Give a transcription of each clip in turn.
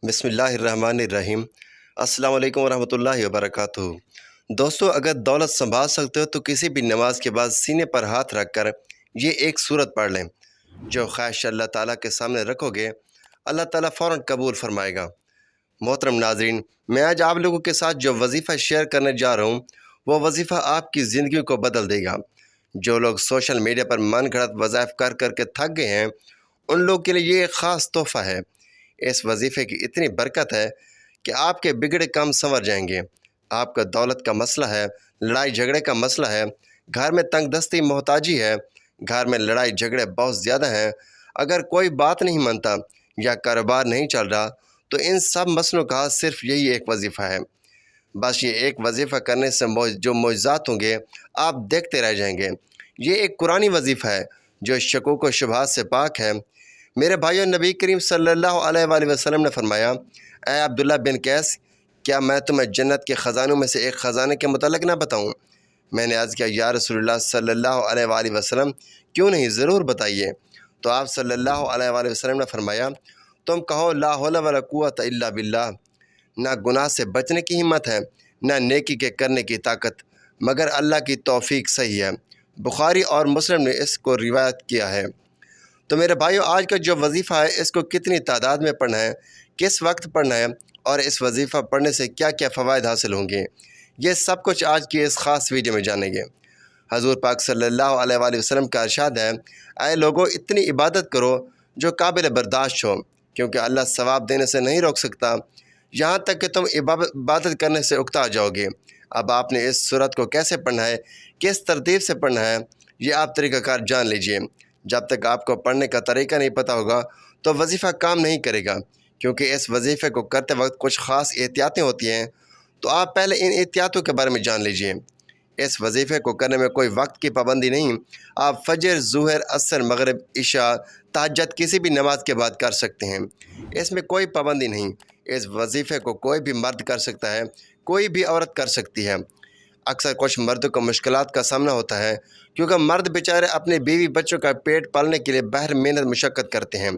بسم اللہ الرحمن الرحیم۔ السلام علیکم ورحمۃ اللہ وبرکاتہ۔ دوستو، اگر دولت سنبھال سکتے ہو تو کسی بھی نماز کے بعد سینے پر ہاتھ رکھ کر یہ ایک سورت پڑھ لیں۔ جو خواہش اللہ تعالیٰ کے سامنے رکھو گے، اللہ تعالیٰ فوراً قبول فرمائے گا۔ محترم ناظرین، میں آج آپ لوگوں کے ساتھ جو وظیفہ شیئر کرنے جا رہا ہوں، وہ وظیفہ آپ کی زندگی کو بدل دے گا۔ جو لوگ سوشل میڈیا پر من گھڑت وظائف کر کر کے تھک گئے ہیں، ان لوگوں کے لیے یہ ایک خاص تحفہ ہے۔ اس وظیفے کی اتنی برکت ہے کہ آپ کے بگڑے کام سنور جائیں گے۔ آپ کا دولت کا مسئلہ ہے، لڑائی جھگڑے کا مسئلہ ہے، گھر میں تنگ دستی محتاجی ہے، گھر میں لڑائی جھگڑے بہت زیادہ ہیں، اگر کوئی بات نہیں مانتا یا کاروبار نہیں چل رہا، تو ان سب مسئلوں کا صرف یہی ایک وظیفہ ہے۔ بس یہ ایک وظیفہ کرنے سے جو معجزات ہوں گے، آپ دیکھتے رہ جائیں گے۔ یہ ایک قرآنی وظیفہ ہے جو شکوک و شبہات سے پاک ہے۔ میرے بھائیوں، نبی کریم صلی اللہ علیہ وآلہ وسلم نے فرمایا، اے عبداللہ بن قیس، کیا میں تمہیں جنت کے خزانوں میں سے ایک خزانے کے متعلق نہ بتاؤں؟ میں نے عرض کیا، یا رسول اللہ صلی اللہ علیہ وآلہ وسلم، کیوں نہیں، ضرور بتائیے۔ تو آپ صلی اللہ علیہ وآلہ وسلم نے فرمایا، تم کہو لا حول ولا قوت الا باللہ۔ نہ گناہ سے بچنے کی ہمت ہے، نہ نیکی کے کرنے کی طاقت، مگر اللہ کی توفیق صحیح ہے۔ بخاری اور مسلم نے اس کو روایت کیا ہے۔ تو میرے بھائیوں، آج کا جو وظیفہ ہے، اس کو کتنی تعداد میں پڑھنا ہے، کس وقت پڑھنا ہے، اور اس وظیفہ پڑھنے سے کیا کیا فوائد حاصل ہوں گے، یہ سب کچھ آج کی اس خاص ویڈیو میں جانیں گے۔ حضور پاک صلی اللہ علیہ وآلہ وسلم کا ارشاد ہے، اے لوگو، اتنی عبادت کرو جو قابل برداشت ہو، کیونکہ اللہ ثواب دینے سے نہیں روک سکتا یہاں تک کہ تم عبادت کرنے سے اکتا جاؤ گے۔ اب آپ نے اس سورت کو کیسے پڑھنا ہے، کس ترتیب سے پڑھنا ہے، یہ آپ طریقہ کار جان لیجئے۔ جب تک آپ کو پڑھنے کا طریقہ نہیں پتہ ہوگا تو وظیفہ کام نہیں کرے گا، کیونکہ اس وظیفے کو کرتے وقت کچھ خاص احتیاطیں ہوتی ہیں۔ تو آپ پہلے ان احتیاطوں کے بارے میں جان لیجئے۔ اس وظیفے کو کرنے میں کوئی وقت کی پابندی نہیں، آپ فجر، ظہر، عصر، مغرب، عشاء، تہجد کسی بھی نماز کے بعد کر سکتے ہیں۔ اس میں کوئی پابندی نہیں۔ اس وظیفے کو کوئی بھی مرد کر سکتا ہے، کوئی بھی عورت کر سکتی ہے۔ اکثر کچھ مردوں کو مشکلات کا سامنا ہوتا ہے، کیونکہ مرد بیچارے اپنے بیوی بچوں کا پیٹ پالنے کے لیے باہر محنت مشقت کرتے ہیں۔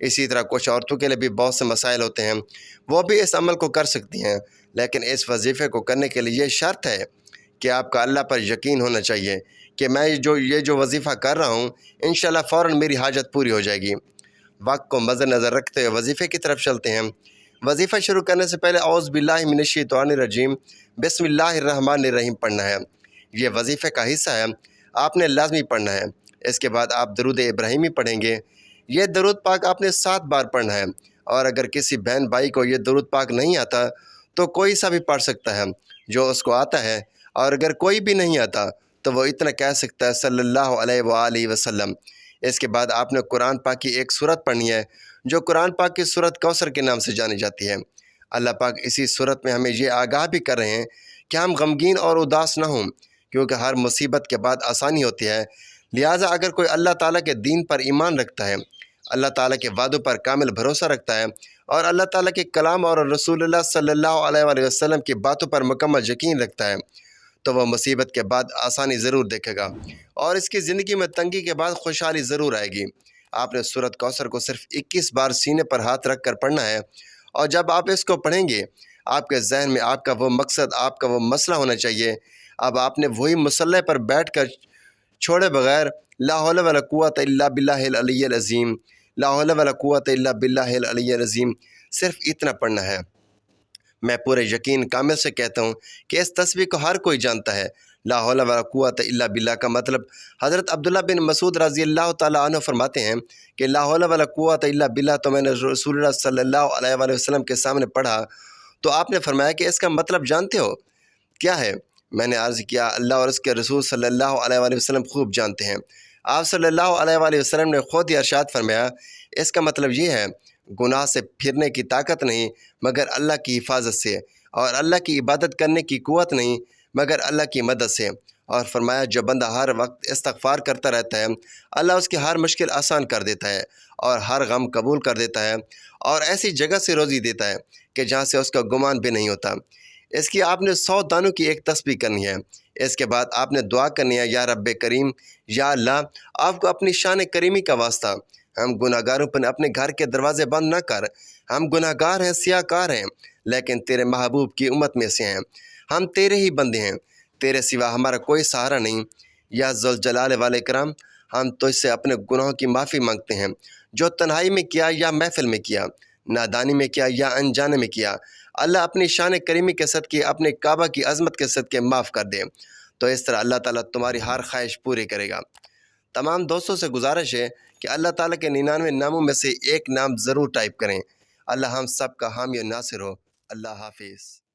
اسی طرح کچھ عورتوں کے لیے بھی بہت سے مسائل ہوتے ہیں، وہ بھی اس عمل کو کر سکتی ہیں، لیکن اس وظیفے کو کرنے کے لیے یہ شرط ہے کہ آپ کا اللہ پر یقین ہونا چاہیے کہ میں یہ جو وظیفہ کر رہا ہوں، انشاءاللہ فوراً میری حاجت پوری ہو جائے گی۔ وقت کو مد نظر رکھتے ہوئے وظیفے کی طرف چلتے ہیں۔ وظیفہ شروع کرنے سے پہلے اعوذ باللہ من الشیطان الرجیم، بسم اللہ الرحمن الرحیم پڑھنا ہے۔ یہ وظیفے کا حصہ ہے، آپ نے لازمی پڑھنا ہے۔ اس کے بعد آپ درود ابراہیمی پڑھیں گے۔ یہ درود پاک آپ نے 7 بار پڑھنا ہے، اور اگر کسی بہن بھائی کو یہ درود پاک نہیں آتا تو کوئی سا بھی پڑھ سکتا ہے جو اس کو آتا ہے، اور اگر کوئی بھی نہیں آتا تو وہ اتنا کہہ سکتا ہے صلی اللہ علیہ وآلہ وسلم۔ اس کے بعد آپ نے قرآن پاک کی ایک سورت پڑھنی ہے، جو قرآن پاک کی سورت کوثر کے نام سے جانی جاتی ہے۔ اللہ پاک اسی سورت میں ہمیں یہ آگاہ بھی کر رہے ہیں کہ ہم غمگین اور اداس نہ ہوں، کیونکہ ہر مصیبت کے بعد آسانی ہوتی ہے۔ لہٰذا اگر کوئی اللہ تعالیٰ کے دین پر ایمان رکھتا ہے، اللہ تعالیٰ کے وعدوں پر کامل بھروسہ رکھتا ہے، اور اللہ تعالیٰ کے کلام اور رسول اللہ صلی اللہ علیہ وآلہ وسلم کی باتوں پر مکمل یقین رکھتا ہے، تو وہ مصیبت کے بعد آسانی ضرور دیکھے گا، اور اس کی زندگی میں تنگی کے بعد خوشحالی ضرور آئے گی۔ آپ نے سورت کوثر کو صرف 21 بار سینے پر ہاتھ رکھ کر پڑھنا ہے، اور جب آپ اس کو پڑھیں گے، آپ کے ذہن میں آپ کا وہ مقصد، آپ کا وہ مسئلہ ہونا چاہیے۔ اب آپ نے وہی مصلی پر بیٹھ کر چھوڑے بغیر لا حول ولا قوت الا باللہ العلی العظیم، لا حول ولا قوت الا باللہ العلی العظیم، صرف اتنا پڑھنا ہے۔ میں پورے یقین کامل سے کہتا ہوں کہ اس تسبیح کو ہر کوئی جانتا ہے۔ لا حول ولا قوت الا باللہ کا مطلب حضرت عبداللہ بن مسعود رضی اللہ تعالیٰ عنہ فرماتے ہیں کہ لا حول ولا قوت الا باللہ تو میں نے رسول اللہ صلی اللہ علیہ وآلہ وسلم کے سامنے پڑھا، تو آپ نے فرمایا کہ اس کا مطلب جانتے ہو کیا ہے؟ میں نے عرض کیا، اللہ اور اس کے رسول صلی اللہ علیہ وآلہ وسلم خوب جانتے ہیں۔ آپ صلی اللہ علیہ وآلہ وسلم نے خود ہی ارشاد فرمایا، اس کا مطلب یہ ہے، گناہ سے پھرنے کی طاقت نہیں مگر اللہ کی حفاظت سے، اور اللہ کی عبادت کرنے کی قوت نہیں مگر اللہ کی مدد سے۔ اور فرمایا، جو بندہ ہر وقت استغفار کرتا رہتا ہے، اللہ اس کی ہر مشکل آسان کر دیتا ہے، اور ہر غم قبول کر دیتا ہے، اور ایسی جگہ سے روزی دیتا ہے کہ جہاں سے اس کا گمان بھی نہیں ہوتا۔ اس کی آپ نے 100 دانوں کی ایک تسبیح کرنی ہے۔ اس کے بعد آپ نے دعا کرنی ہے، یا رب کریم، یا اللہ، آپ کو اپنی شان کریمی کا واسطہ ہم گناہگاروں پر اپنے گھر کے دروازے بند نہ کر۔ ہم گناہگار ہیں، سیاہ کار ہیں، لیکن تیرے محبوب کی امت میں سے ہیں۔ ہم تیرے ہی بندے ہیں، تیرے سوا ہمارا کوئی سہارا نہیں۔ یا ذوالجلال والے کرام، ہم تجھ سے اپنے گناہوں کی معافی مانگتے ہیں، جو تنہائی میں کیا یا محفل میں کیا، نادانی میں کیا یا انجانے میں کیا۔ اللہ اپنی شان کریمی کے صدقے، اپنے کعبہ کی عظمت کے صدقے معاف کر دے، تو اس طرح اللہ تعالیٰ تمہاری ہر خواہش پوری کرے گا۔ تمام دوستوں سے گزارش ہے کہ اللہ تعالیٰ کے 99 ناموں میں سے ایک نام ضرور ٹائپ کریں۔ اللہ ہم سب کا حامی و ناصر ہو۔ اللہ حافظ۔